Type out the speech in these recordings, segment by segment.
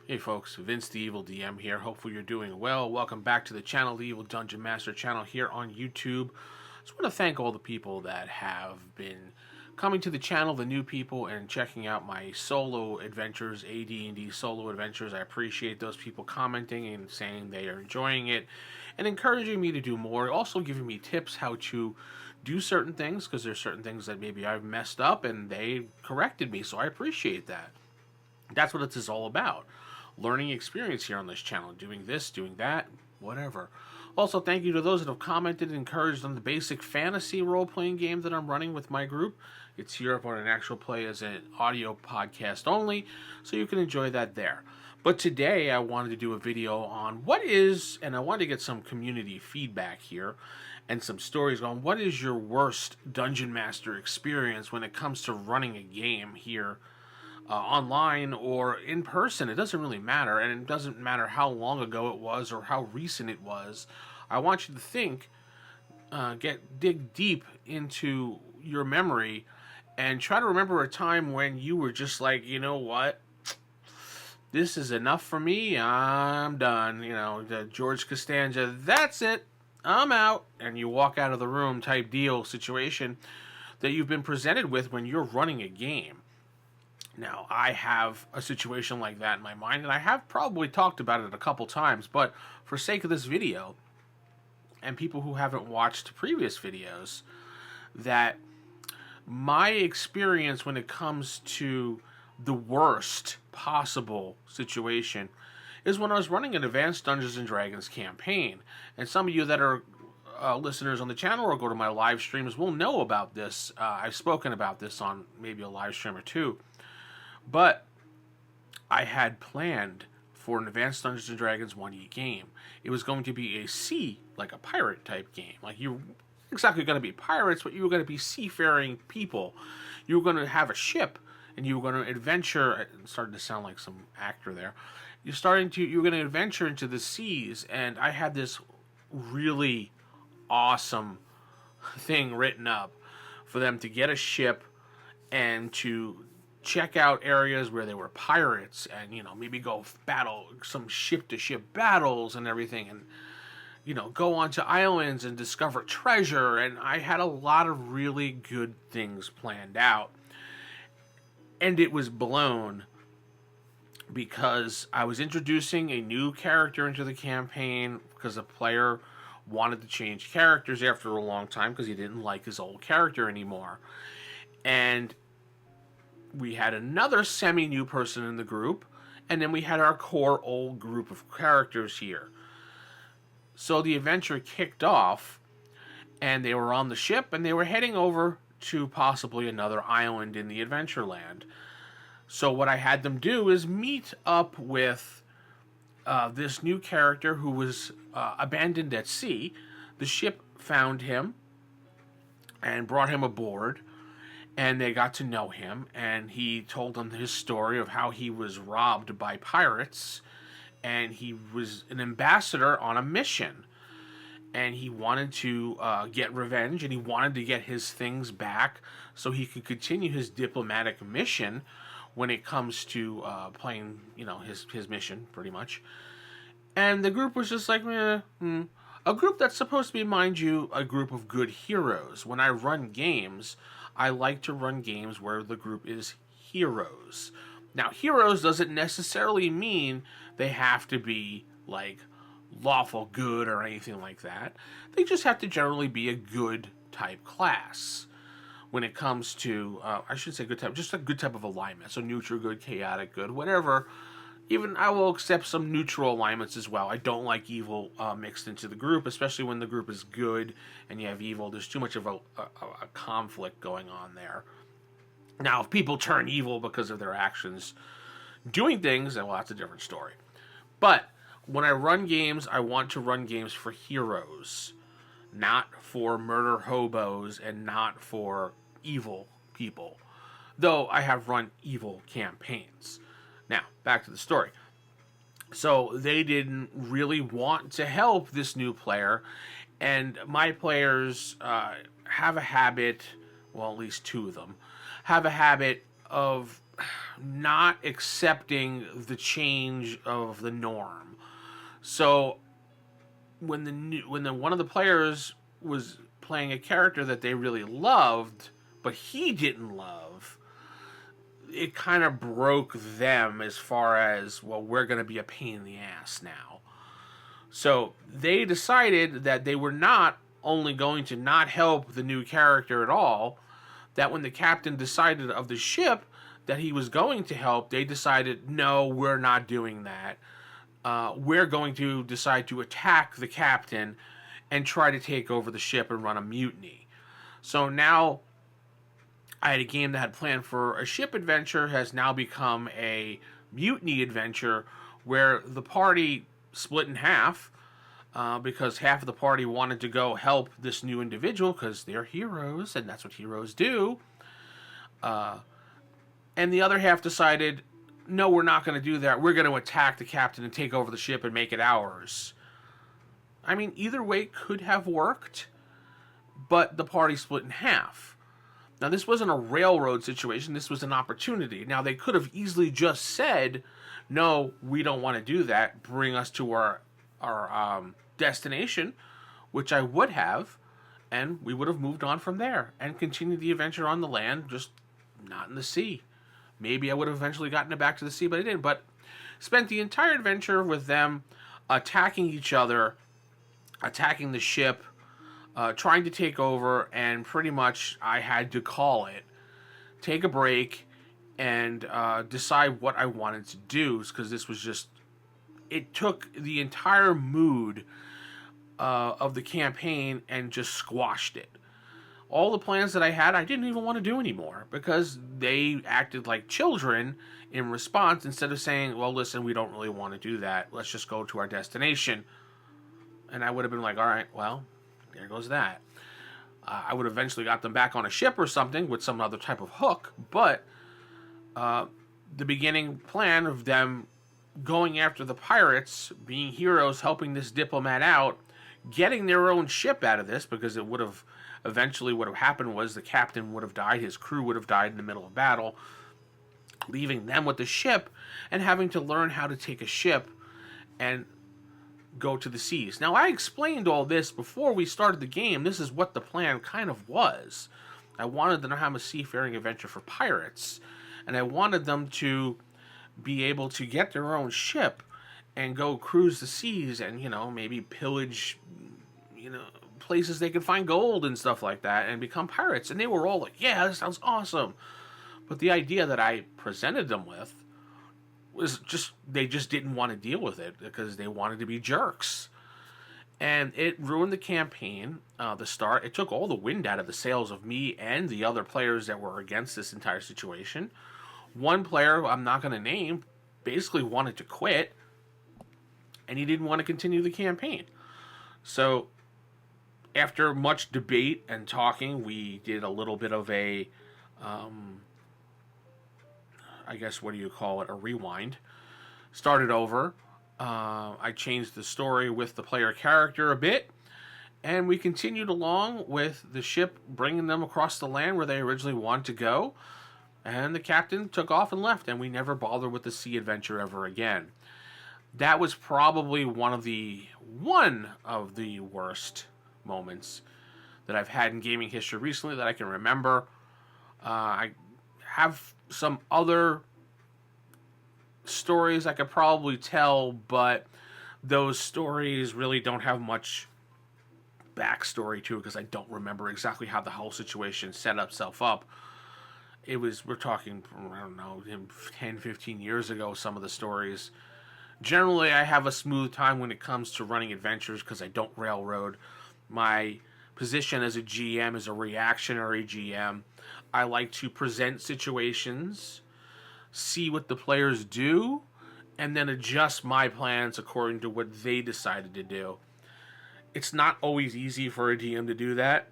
Hey folks, Vince the Evil DM here. Hopefully you're doing well. Welcome back to the channel, the Evil Dungeon Master channel here on YouTube. Just want to thank all the people that have been coming to the channel, the new people, and checking out my solo adventures, AD&D solo adventures. I appreciate those people commenting and saying they are enjoying it and encouraging me to do more. Also giving me tips how to do certain things, because there's certain things that maybe I've messed up and they corrected me, so I appreciate that. That's what it's all about. Learning experience here on this channel, doing this, doing that, whatever. Also, thank you to those that have commented and encouraged on the basic fantasy role-playing game that I'm running with my group. It's here up on an actual play as an audio podcast only, so you can enjoy that there. But today I wanted to do a video on and I wanted to get some community feedback here and some stories on what is your worst Dungeon Master experience when it comes to running a game here online or in person. It doesn't really matter, and it doesn't matter how long ago it was or how recent it was. I want you to think, dig deep into your memory and try to remember a time when you were just like, you know what, this is enough for me, I'm done. You know, the George Costanza, that's it, I'm out, and you walk out of the room type deal situation that you've been presented with when you're running a game. Now, I have a situation like that in my mind, and I have probably talked about it a couple times, but for sake of this video, and people who haven't watched previous videos, that my experience when it comes to the worst possible situation is when I was running an Advanced Dungeons & Dragons campaign. And some of you that are listeners on the channel or go to my live streams will know about this. I've spoken about this on maybe a live stream or two. But I had planned for an Advanced Dungeons & Dragons 1E game. It was going to be a sea, like a pirate type game. Like, you weren't exactly going to be pirates, but you were going to be seafaring people. You were going to have a ship, and you were going to adventure. It started to sound like some actor there. You were going to adventure into the seas, and I had this really awesome thing written up for them to get a ship and to check out areas where there were pirates, and maybe go battle some ship-to-ship battles and everything, and go onto islands and discover treasure. And I had a lot of really good things planned out, and it was blown because I was introducing a new character into the campaign because the player wanted to change characters after a long time because he didn't like his old character anymore. And we had another semi-new person in the group, and then we had our core old group of characters here. So the adventure kicked off, and they were on the ship, and they were heading over to possibly another island in the Adventureland. So what I had them do is meet up with this new character who was abandoned at sea. The ship found him and brought him aboard, and they got to know him, and he told them his story of how he was robbed by pirates, and he was an ambassador on a mission, and he wanted to get revenge, and he wanted to get his things back so he could continue his diplomatic mission when it comes to playing, his mission, pretty much. And the group was just like, A group that's supposed to be, mind you, a group of good heroes. When I run games, I like to run games where the group is heroes. Now, heroes doesn't necessarily mean they have to be, like, lawful good or anything like that. They just have to generally be a good type class. When it comes to, I should say good type, just a good type of alignment. So neutral good, chaotic good, whatever. Even I will accept some neutral alignments as well. I don't like evil mixed into the group, especially when the group is good and you have evil. There's too much of a conflict going on there. Now, if people turn evil because of their actions doing things, then, well, that's a different story. But when I run games, I want to run games for heroes, not for murder hobos and not for evil people. Though I have run evil campaigns. Now, back to the story. So they didn't really want to help this new player, and my players have a habit, well, at least two of them, have a habit of not accepting the change of the norm. So when one of the players was playing a character that they really loved, but he didn't love, it kind of broke them as far as, well, we're going to be a pain in the ass now. So they decided that they were not only going to not help the new character at all, that when the captain decided of the ship that he was going to help, they decided, no, we're not doing that. We're going to decide to attack the captain and try to take over the ship and run a mutiny. So now I had a game that had planned for a ship adventure has now become a mutiny adventure where the party split in half because half of the party wanted to go help this new individual because they're heroes and that's what heroes do. And the other half decided, no, we're not going to do that. We're going to attack the captain and take over the ship and make it ours. I mean, either way could have worked, but the party split in half. Now, this wasn't a railroad situation. This was an opportunity. Now, they could have easily just said, no, we don't want to do that. Bring us to our destination, which I would have, and we would have moved on from there and continued the adventure on the land, just not in the sea. Maybe I would have eventually gotten it back to the sea, but I didn't. But spent the entire adventure with them attacking each other, attacking the ship, trying to take over, and pretty much I had to call it, take a break, and decide what I wanted to do, because this was just, it took the entire mood of the campaign and just squashed it. All the plans that I had, I didn't even want to do anymore because they acted like children in response instead of saying, well, listen, we don't really want to do that. Let's just go to our destination. And I would have been like, all right, well, there goes that. I would have eventually got them back on a ship or something with some other type of hook, but the beginning plan of them going after the pirates, being heroes, helping this diplomat out, getting their own ship out of this, because it would have eventually what have happened was the captain would have died, his crew would have died in the middle of battle, leaving them with the ship and having to learn how to take a ship and go to the seas. Now, I explained all this before we started the game. This is what the plan kind of was. I wanted them to have a seafaring adventure for pirates, and I wanted them to be able to get their own ship and go cruise the seas and, maybe pillage, places they could find gold and stuff like that and become pirates. And they were all like, yeah, this sounds awesome. But the idea that I presented them with was just, they just didn't want to deal with it because they wanted to be jerks. And it ruined the campaign, the start. It took all the wind out of the sails of me and the other players that were against this entire situation. One player, I'm not going to name, basically wanted to quit, and he didn't want to continue the campaign. So after much debate and talking, we did a little bit of a, I guess, what do you call it, a rewind. Started over. I changed the story with the player character a bit, and we continued along with the ship bringing them across the land where they originally wanted to go, and the captain took off and left, and we never bothered with the sea adventure ever again. That was probably one of the worst moments that I've had in gaming history recently that I can remember. I have some other stories I could probably tell, but those stories really don't have much backstory to it because I don't remember exactly how the whole situation set itself up. We're talking, I don't know, 10, 15 years ago, some of the stories. Generally, I have a smooth time when it comes to running adventures because I don't railroad. My position as a GM is a reactionary GM. I like to present situations, see what the players do, and then adjust my plans according to what they decided to do. It's not always easy for a DM to do that,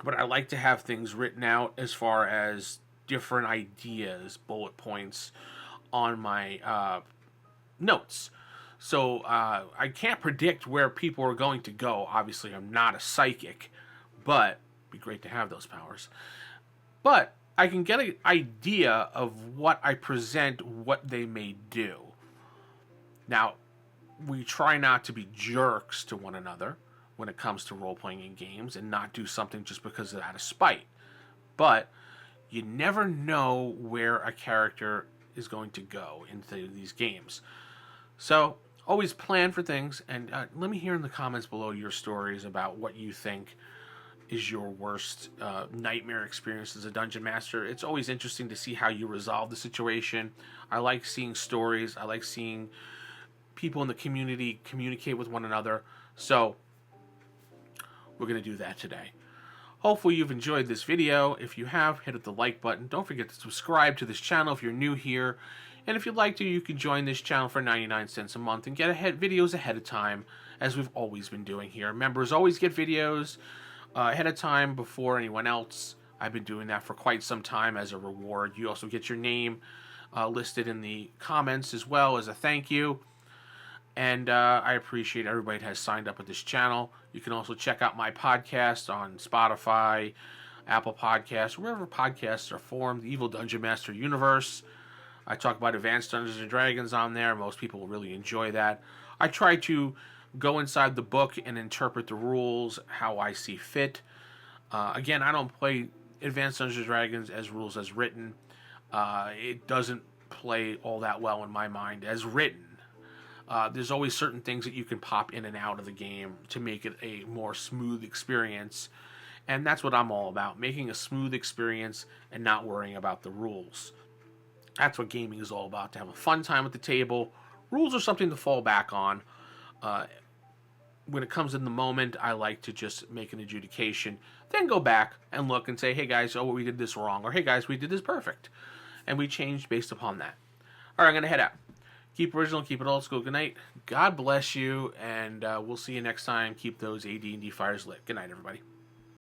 but I like to have things written out as far as different ideas, bullet points on my notes. So I can't predict where people are going to go. Obviously, I'm not a psychic, but it'd be great to have those powers. But I can get an idea of what I present, what they may do. Now, we try not to be jerks to one another when it comes to role playing in games and not do something just because of out of spite. But you never know where a character is going to go into these games. So always plan for things, and let me hear in the comments below your stories about what you think is your worst nightmare experience as a dungeon master. It's always interesting to see how you resolve the situation. I like seeing stories. I like seeing people in the community communicate with one another. So we're going to do that today. Hopefully you've enjoyed this video. If you have, hit the like button. Don't forget to subscribe to this channel if you're new here. And if you'd like to, you can join this channel for 99 cents a month and get videos ahead of time, as we've always been doing here. Members always get videos ahead of time before anyone else. I've been doing that for quite some time as a reward. You also get your name listed in the comments as well as a thank you. And I appreciate everybody that has signed up with this channel. You can also check out my podcast on Spotify, Apple Podcasts, wherever podcasts are formed, the Evil Dungeon Master Universe. I talk about Advanced Dungeons & Dragons on there. Most people will really enjoy that. I try to go inside the book and interpret the rules how I see fit. Again, I don't play Advanced Dungeons & Dragons as rules as written. It doesn't play all that well in my mind as written. There's always certain things that you can pop in and out of the game to make it a more smooth experience. And that's what I'm all about, making a smooth experience and not worrying about the rules. That's what gaming is all about, to have a fun time at the table. Rules are something to fall back on. When it comes in the moment, I like to just make an adjudication, then go back and look and say, hey guys, oh, we did this wrong, or hey guys, we did this perfect. And we changed based upon that. All right, I'm going to head out. Keep original, keep it old school. Good night. God bless you, and we'll see you next time. Keep those AD&D fires lit. Good night, everybody.